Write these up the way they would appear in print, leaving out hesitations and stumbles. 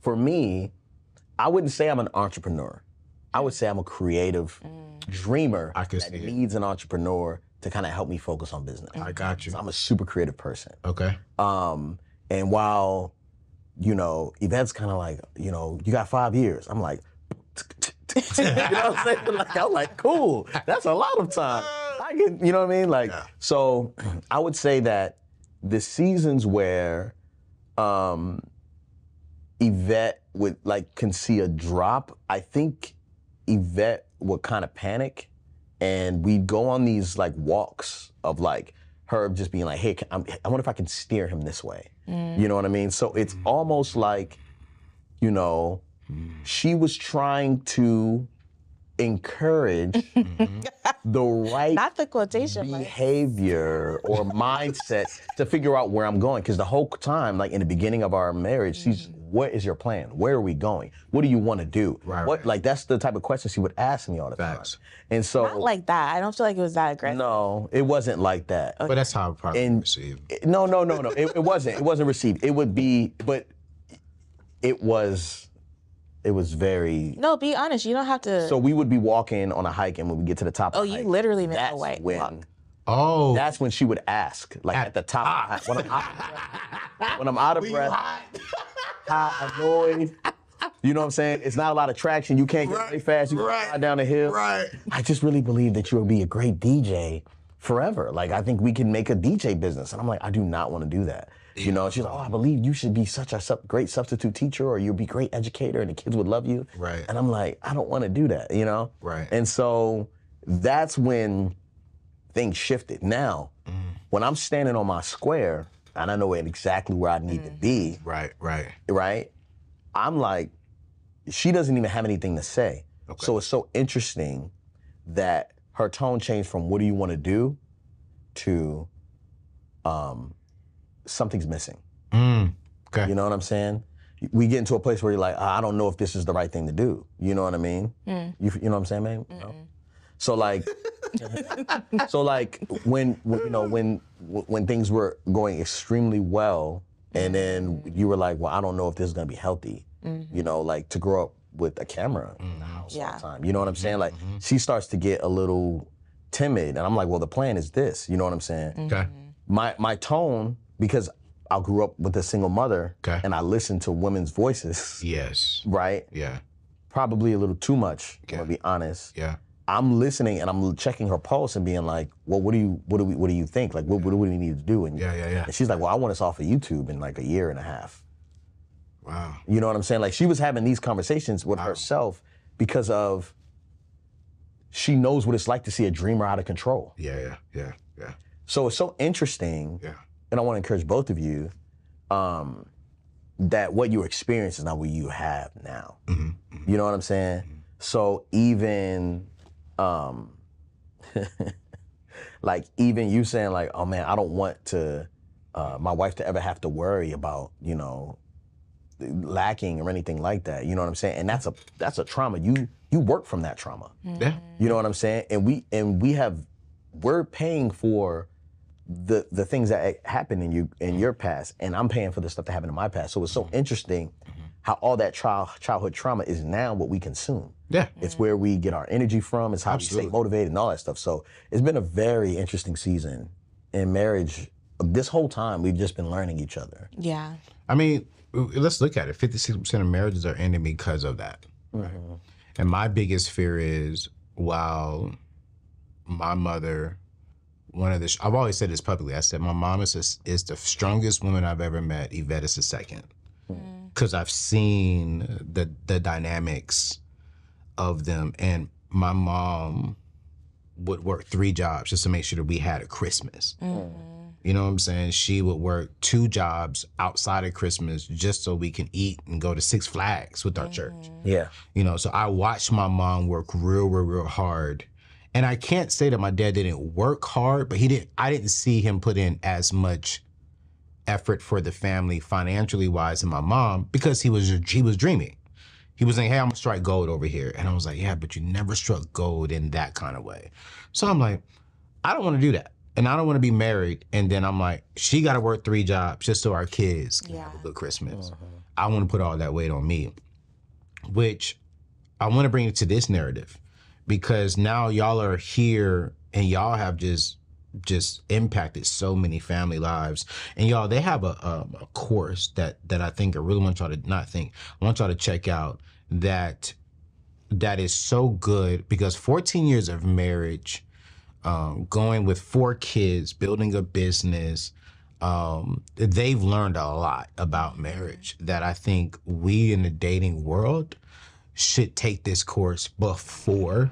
for me, I wouldn't say I'm an entrepreneur. I would say I'm a creative dreamer that needs an entrepreneur to kind of help me focus on business. I got you. So I'm a super creative person. Okay. And while, you know, Yvette's kind of like, you know, you got 5 years. I'm like, you know what I'm saying? Like, I'm like, cool. That's a lot of time. I get, you know what I mean? Like, so I would say that the seasons where Yvette would can see a drop, I think Yvette would kind of panic, and we'd go on these like walks of like her just being like, hey, I wonder if I can steer him this way. You know what I mean? So it's almost like, you know, she was trying to encourage the right not the quotation behavior or mindset to figure out where I'm going. Because the whole time, like in the beginning of our marriage, she's, what is your plan? Where are we going? What do you want to do? What, like, that's the type of questions she would ask me all the time. And so, not like that. I don't feel like it was that aggressive. No, it wasn't like that. But that's how it probably received. No. It wasn't. It wasn't received. It would be, but it was very... No, be honest. You don't have to... So we would be walking on a hike, and when we get to the top of the hike... Oh, you literally meant a white walk. Oh. That's when she would ask, like at the top of the hike. When I'm out of breath, hot, annoyed. You know what I'm saying? It's not a lot of traction. You can't get really fast. You can ride down the hill. I just really believe that you'll be a great DJ forever. Like, I think we can make a DJ business. And I'm like, I do not want to do that. You know, she's like, oh, I believe you should be such a great substitute teacher, or you'll be a great educator and the kids would love you. And I'm like, I don't want to do that, you know? And so that's when things shifted. Now, when I'm standing on my square and I know exactly where I need to be. I'm like, she doesn't even have anything to say. So it's so interesting that her tone changed from what do you want to do to something's missing. You know what I'm saying? We get into a place where you're like, I don't know if this is the right thing to do. You know what I mean? You know what I'm saying, man? No? So like, when things were going extremely well, and then you were like, well, I don't know if this is gonna be healthy. You know, like to grow up with a camera in the house all the time. You know what I'm saying? Like, she starts to get a little timid, and I'm like, well, the plan is this. You know what I'm saying? My tone, because I grew up with a single mother, and I listened to women's voices. Right? Probably a little too much, I'm gonna be honest. I'm listening and I'm checking her pulse and being like, well, what do you think? Like, what do we need to do? And, and she's like, well, I want us off of YouTube in like a year and a half. Wow. You know what I'm saying? Like, she was having these conversations with herself because of, she knows what it's like to see a dreamer out of control. So it's so interesting, and I want to encourage both of you, that what you experience is not what you have now. You know what I'm saying? So even, like, even you saying like, oh man, I don't want to, my wife to ever have to worry about, you know, lacking or anything like that. You know what I'm saying? And that's a trauma. You work from that trauma. You know what I'm saying? And we're paying for the things that happened in your past, and I'm paying for the stuff that happened in my past. So it's so interesting how all that childhood trauma is now what we consume. It's where we get our energy from. It's how we stay motivated and all that stuff. So it's been a very interesting season in marriage. This whole time, we've just been learning each other. I mean, let's look at it. 56% of marriages are ending because of that. And my biggest fear is, while my mother, I've always said this publicly, I said my mom is the strongest woman I've ever met. Yvette is the second. Because I've seen the dynamics of them. And my mom would work 3 jobs just to make sure that we had a Christmas. You know what I'm saying? She would work 2 jobs outside of Christmas just so we can eat and go to Six Flags with our church. You know, so I watched my mom work real hard. And I can't say that my dad didn't work hard, but I didn't see him put in as much effort for the family financially wise than my mom, because he was dreaming. He was saying, hey, I'm gonna strike gold over here. And I was like, yeah, but you never struck gold in that kind of way. So I'm like, I don't wanna do that. And I don't want to be married. And then I'm like, she got to work 3 jobs just so our kids can have a good Christmas. I want to put all that weight on me, which I want to bring it to this narrative, because now y'all are here and y'all have just impacted so many family lives. And y'all, they have a course that I think I really want y'all to not think. I want y'all to check out that is so good, because 14 years of marriage, going with 4 kids, building a business, they've learned a lot about marriage that I think we in the dating world should take this course before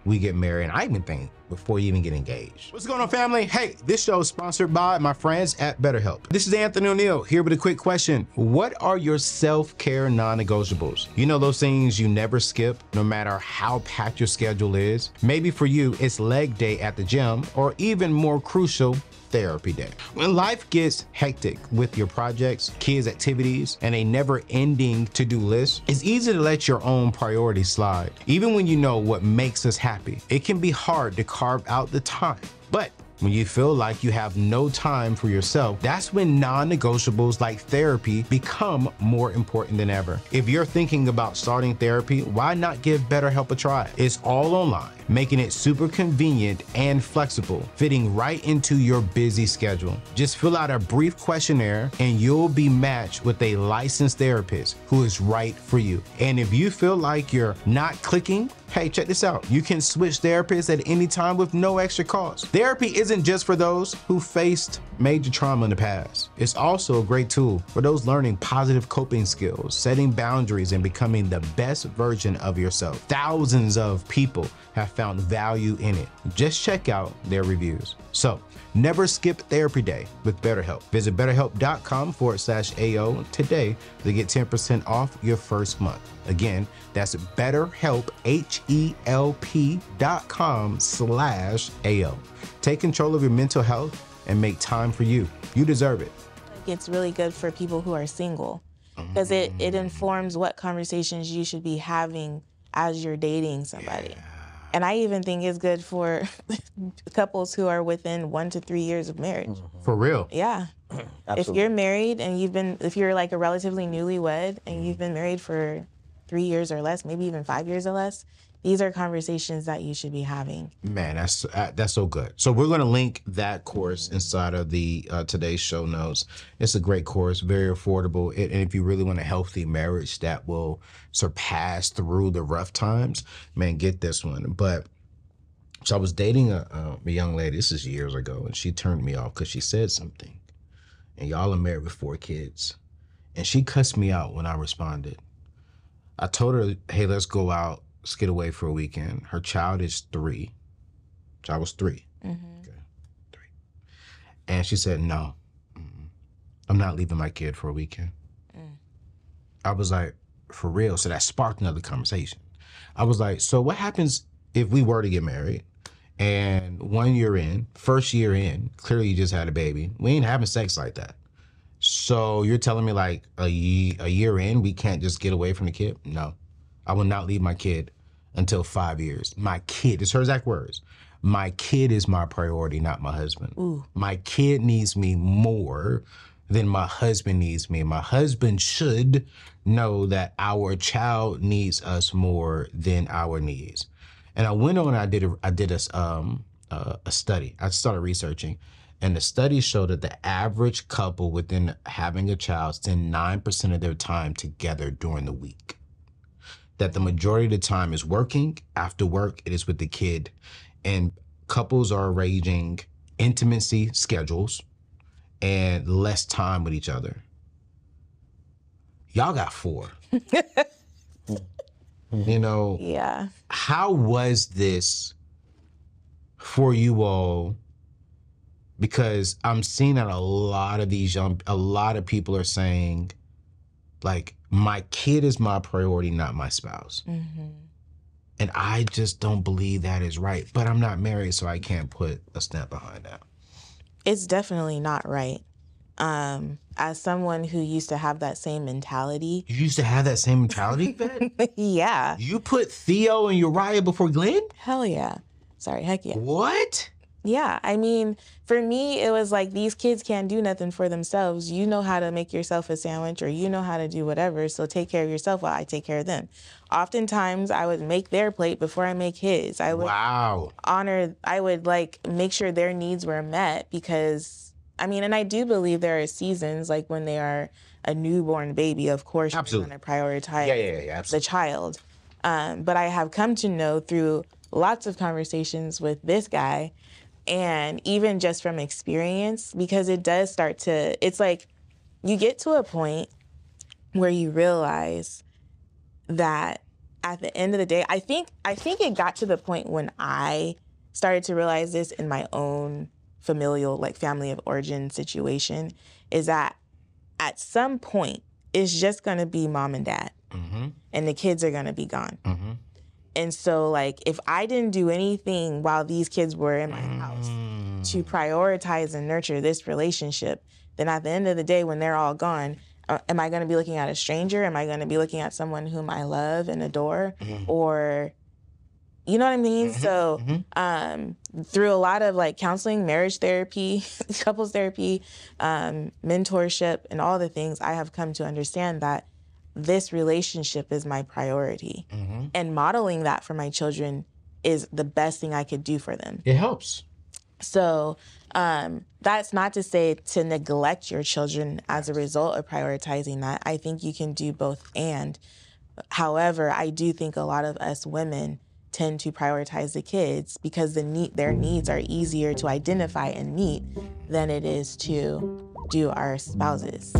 we get married. And I even think before you even get engaged. What's going on, family? Hey, this show is sponsored by my friends at BetterHelp. This is Anthony ONeal here with a quick question. What are your self-care non-negotiables? You know, those things you never skip, no matter how packed your schedule is. Maybe for you, it's leg day at the gym, or even more crucial, therapy day. When life gets hectic with your projects, kids' activities, and a never-ending to-do list, it's easy to let your own priorities slide. Even when you know what makes us happy, it can be hard to carve out the time. But when you feel like you have no time for yourself, that's when non-negotiables like therapy become more important than ever. If you're thinking about starting therapy, why not give BetterHelp a try? It's all online, making it super convenient and flexible, fitting right into your busy schedule. Just fill out a brief questionnaire and you'll be matched with a licensed therapist who is right for you. And if you feel like you're not clicking, hey, check this out. You can switch therapists at any time with no extra cost. Therapy isn't just for those who faced major trauma in the past. It's also a great tool for those learning positive coping skills, setting boundaries, and becoming the best version of yourself. Thousands of people have found value in it. Just check out their reviews. So never skip therapy day with BetterHelp. Visit BetterHelp.com/AO today to get 10% off your first month. Again, that's BetterHelp, HELP.com/AO. Take control of your mental health and make time for you. You deserve it. It's really good for people who are single, because it informs what conversations you should be having as you're dating somebody. Yeah. And I even think it's good for couples who are within 1 to 3 years of marriage. For real? Yeah. Absolutely. If you're married and if you're like a relatively newlywed and you've been married for 3 years or less, maybe even 5 years or less, these are conversations that you should be having. Man, that's so good. So we're going to link that course inside of the today's show notes. It's a great course, very affordable. And if you really want a healthy marriage that will surpass through the rough times, man, get this one. But so I was dating a young lady. This is years ago, and she turned me off because she said something. And y'all are married with 4 kids, and she cussed me out when I responded. I told her, hey, let's go out. Let's get away for a weekend. Her child is 3. Child was 3. Mm-hmm. Okay. 3. And she said, no, I'm not leaving my kid for a weekend. I was like, for real? So that sparked another conversation. I was like, so what happens if we were to get married and 1 year in, first year in, clearly you just had a baby. We ain't having sex like that. So you're telling me like a year in, we can't just get away from the kid? No, I will not leave my kid until 5 years. My kid, it's her exact words. My kid is my priority, not my husband. Ooh. My kid needs me more than my husband needs me. My husband should know that our child needs us more than our needs. And I went on and I did a study. I started researching. And the study showed that the average couple within having a child spend 9% of their time together during the week. That the majority of the time is working. After work, it is with the kid. And couples are arranging intimacy schedules and less time with each other. Y'all got 4. You know? Yeah. How was this for you all? Because I'm seeing that a lot of people are saying, like, my kid is my priority, not my spouse. Mm-hmm. And I just don't believe that is right. But I'm not married, so I can't put a stamp behind that. It's definitely not right. As someone who used to have that same mentality. You used to have that same mentality, Ben? Yeah. You put Theo and Uriah before Glenn? Hell yeah. Sorry, heck yeah. What? Yeah, I mean, for me, it was like these kids can't do nothing for themselves. You know how to make yourself a sandwich or you know how to do whatever, so take care of yourself while I take care of them. Oftentimes, I would make their plate before I make his. I would Wow. I would like make sure their needs were met because, I mean, and I do believe there are seasons like when they are a newborn baby, of course, Absolutely. you're going to prioritize Yeah, the absolutely. child. But I have come to know through lots of conversations with this guy and even just from experience, because it does start to, it's like you get to a point where you realize that at the end of the day, I think it got to the point when I started to realize this in my own familial, like family of origin situation, is that at some point it's just going to be mom and dad, and the kids are going to be gone. And so, like, if I didn't do anything while these kids were in my house to prioritize and nurture this relationship, then at the end of the day, when they're all gone, am I going to be looking at a stranger? Am I going to be looking at someone whom I love and adore? Or, you know what I mean? So through a lot of like counseling, marriage therapy, couples therapy, mentorship, and all the things, I have come to understand that this relationship is my priority. And modeling that for my children is the best thing I could do for them. It helps. So that's not to say to neglect your children as a result of prioritizing that. I think you can do both and. However, I do think a lot of us women tend to prioritize the kids because their needs are easier to identify and meet than it is to do our spouses.